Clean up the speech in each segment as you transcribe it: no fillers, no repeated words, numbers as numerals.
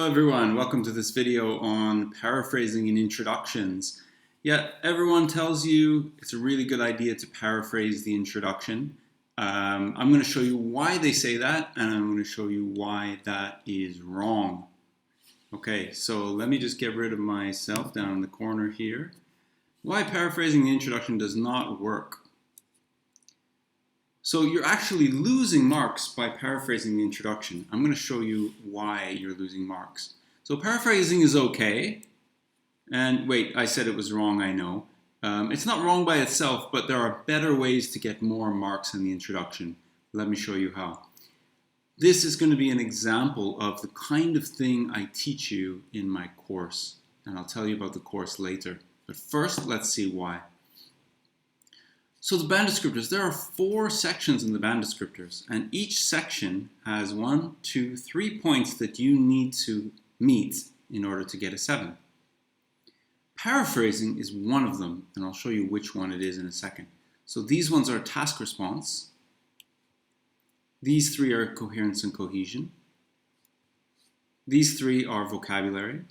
Hello everyone, welcome to this video on paraphrasing in introductions. Yeah, everyone tells you it's a really good idea to paraphrase the introduction. I'm going to show you why they say that, and I'm going to show you why that is wrong. Okay, so let me just get rid of myself down in the corner here. Why paraphrasing the introduction does not work. So you're actually losing marks by paraphrasing the introduction. I'm going to show you why you're losing marks. So paraphrasing is okay. And wait, I said it was wrong, I know. It's not wrong by itself, but there are better ways to get more marks in the introduction. Let me show you how. This is going to be an example of the kind of thing I teach you in my course. And I'll tell you about the course later. But first, let's see why. So the band descriptors, there are 4 sections in the band descriptors, and each section has 1, 2, 3 points that you need to meet in order to get a 7. Paraphrasing is one of them, and I'll show you which one it is in a second. So these ones are task response. These 3 are coherence and cohesion. These 3 are vocabulary.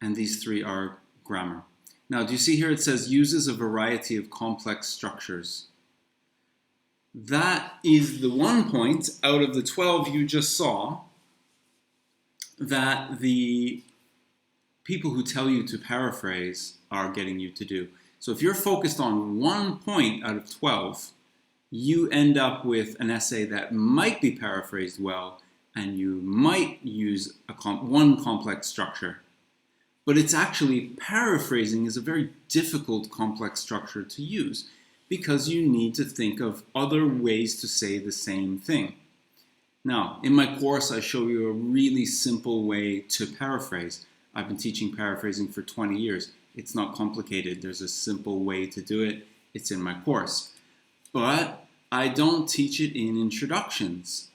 And these 3 are grammar. Now, do you see here it says uses a variety of complex structures? That is the one point out of the 12 you just saw that the people who tell you to paraphrase are getting you to do. So if you're focused on 1 point out of 12, you end up with an essay that might be paraphrased well, and you might use one complex structure. But it's actually, paraphrasing is a very difficult complex structure to use because you need to think of other ways to say the same thing. Now, in my course, I show you a really simple way to paraphrase. I've been teaching paraphrasing for 20 years. It's not complicated. There's a simple way to do it. It's in my course. But I don't teach it in introductions.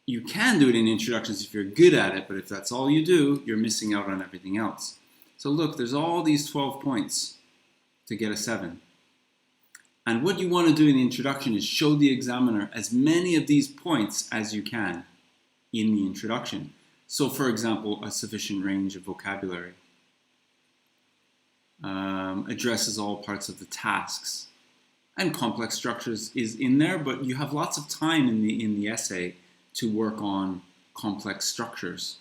You can do it in introductions if you're good at it, but if that's all you do, you're missing out on everything else. So look, there's all these 12 points to get a 7. And what you want to do in the introduction is show the examiner as many of these points as you can in the introduction. So for example, a sufficient range of vocabulary, addresses all parts of the tasks, and complex structures is in there, but you have lots of time in the essay to work on complex structures.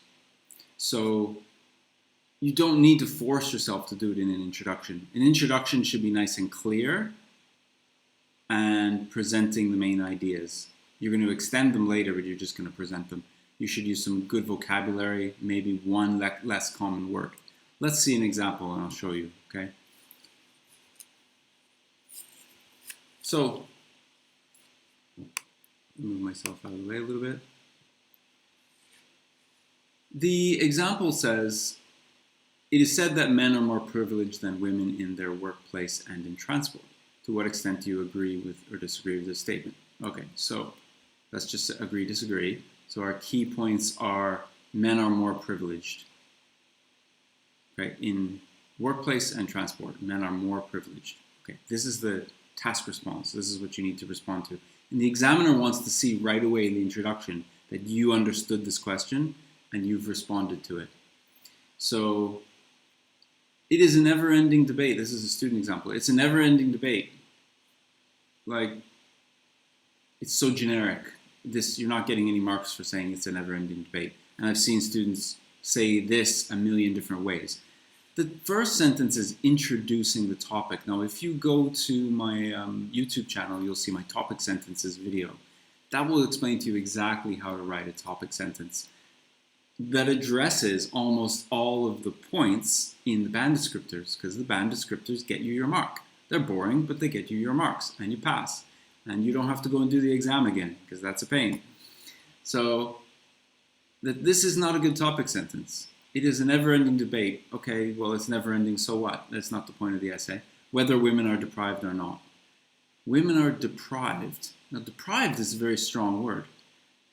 So you don't need to force yourself to do it in an introduction. An introduction should be nice and clear and presenting the main ideas. You're going to extend them later, but you're just going to present them. You should use some good vocabulary, maybe one less common word. Let's see an example and I'll show you, okay? So, move myself out of the way a little bit. The example says, it is said that men are more privileged than women in their workplace and in transport. To what extent do you agree with or disagree with this statement? Okay, so let's just agree, disagree. So our key points are men are more privileged. Okay, in workplace and transport, men are more privileged. Okay, this is the task response. This is what you need to respond to. And the examiner wants to see right away in the introduction that you understood this question and you've responded to it. So it is a never-ending debate. This is a student example. It's a never-ending debate. Like, it's so generic. You're not getting any marks for saying it's a never-ending debate. And I've seen students say this a million different ways. The first sentence is introducing the topic. Now, if you go to my YouTube channel, you'll see my topic sentences video. That will explain to you exactly how to write a topic sentence that addresses almost all of the points in the band descriptors, because the band descriptors get you your mark. They're boring, but they get you your marks, and you pass. And you don't have to go and do the exam again, because that's a pain. So, this is not a good topic sentence. It is a never-ending debate. Okay, well, it's never-ending, so what? That's not the point of the essay. Whether women are deprived or not. Women are deprived. Now, deprived is a very strong word.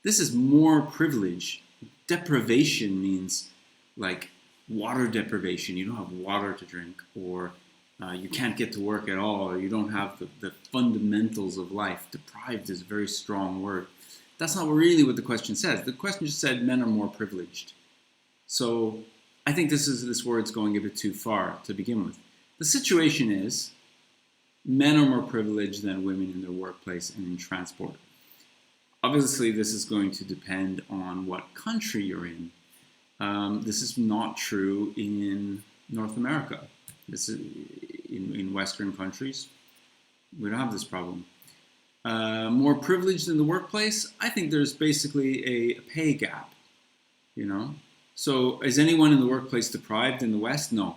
This is more privilege. Deprivation means like water deprivation. You don't have water to drink, or you can't get to work at all, or you don't have the fundamentals of life. Deprived is a very strong word. That's not really what the question says. The question just said men are more privileged. So I think this word's going a bit too far to begin with. The situation is men are more privileged than women in their workplace and in transport. Obviously, this is going to depend on what country you're in. This is not true in North America. This is in Western countries. We don't have this problem. More privileged in the workplace, I think there's basically a pay gap, you know? So is anyone in the workplace deprived in the West? No.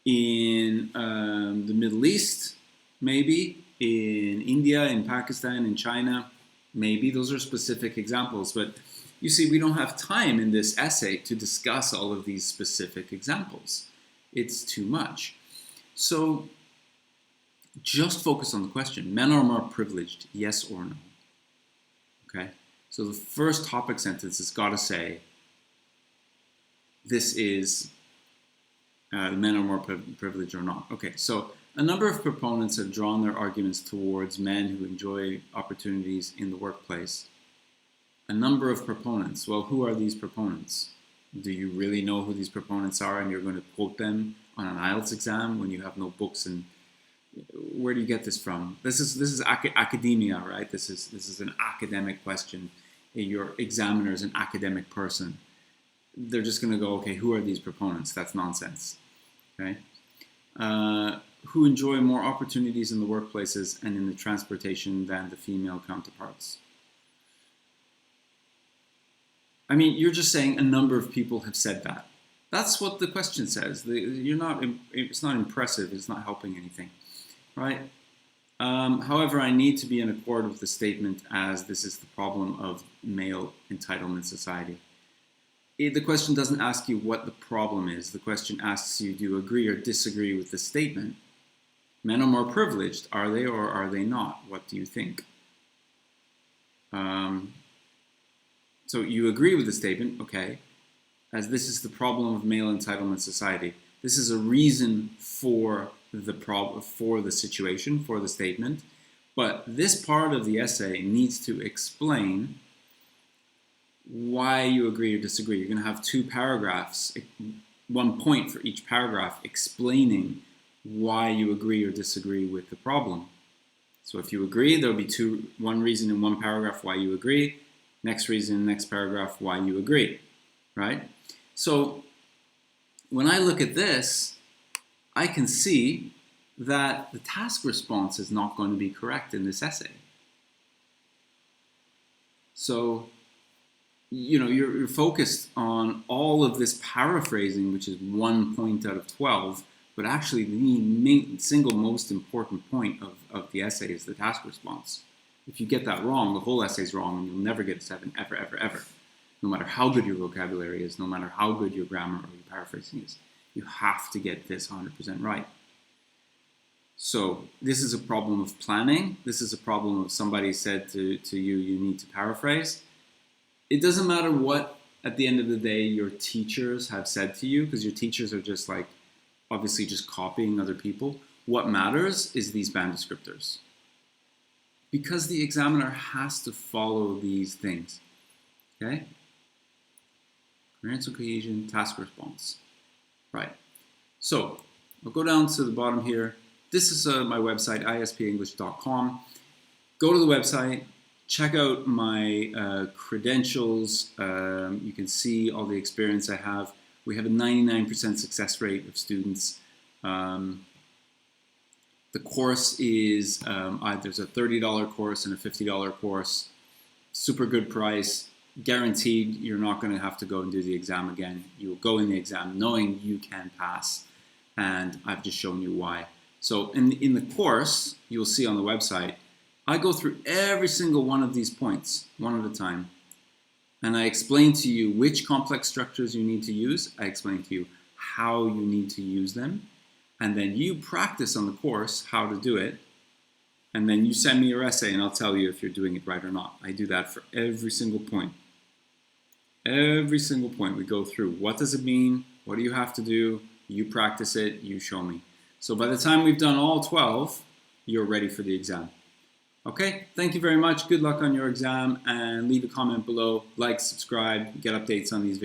In the Middle East, maybe. In India, in Pakistan, in China, maybe. Those are specific examples. But you see, we don't have time in this essay to discuss all of these specific examples. It's too much. So just focus on the question. Men are more privileged, yes or no? Okay? So the first topic sentence has got to say, this is men are more privileged or not. Okay, so a number of proponents have drawn their arguments towards men who enjoy opportunities in the workplace. A number of proponents. Well, who are these proponents? Do you really know who these proponents are and you're going to quote them on an IELTS exam when you have no books? And where do you get this from? This is academia, right? This is an academic question. Your examiner is an academic person. They're just going to go, okay, who are these proponents? That's nonsense. Okay, who enjoy more opportunities in the workplaces and in the transportation than the female counterparts? I mean, you're just saying a number of people have said that. That's what the question says. It's not impressive. It's not helping anything, right? However, I need to be in accord with the statement as this is the problem of male entitlement society. The question doesn't ask you what the problem is. The question asks you, do you agree or disagree with the statement? Men are more privileged. Are they or are they not? What do you think? So you agree with the statement, okay, as this is the problem of male entitlement society. This is a reason for the problem, for the situation, for the statement. But this part of the essay needs to explain why you agree or disagree. You're going to have two paragraphs, 1 point for each paragraph explaining why you agree or disagree with the problem. So if you agree, there'll be one reason in one paragraph why you agree, next reason, next paragraph why you agree, right? So when I look at this, I can see that the task response is not going to be correct in this essay. So, you know, you're focused on all of this paraphrasing, which is 1 point out of 12, but actually the single most important point of the essay is the task response. If you get that wrong, the whole essay is wrong and you'll never get a 7, ever, ever, ever. No matter how good your vocabulary is, no matter how good your grammar or your paraphrasing is, you have to get this 100% right. So this is a problem of planning. This is a problem of somebody said to you, you need to paraphrase. It doesn't matter what, at the end of the day, your teachers have said to you, because your teachers are just like, obviously just copying other people. What matters is these band descriptors. Because the examiner has to follow these things, okay? Coherence and cohesion, task response, right? So I'll go down to the bottom here. This is my website, ispenglish.com. Go to the website, check out my credentials. You can see all the experience I have. We have a 99% success rate of students. The course is, there's a $30 course and a $50 course. Super good price. Guaranteed you're not going to have to go and do the exam again. You will go in the exam knowing you can pass. And I've just shown you why. So in the course, you'll see on the website, I go through every single one of these points, one at a time. And I explain to you which complex structures you need to use. I explain to you how you need to use them. And then you practice on the course how to do it. And then you send me your essay and I'll tell you if you're doing it right or not. I do that for every single point. Every single point we go through. What does it mean? What do you have to do? You practice it, you show me. So by the time we've done all 12, you're ready for the exam. Okay, thank you very much. Good luck on your exam and leave a comment below. Like, subscribe, get updates on these videos.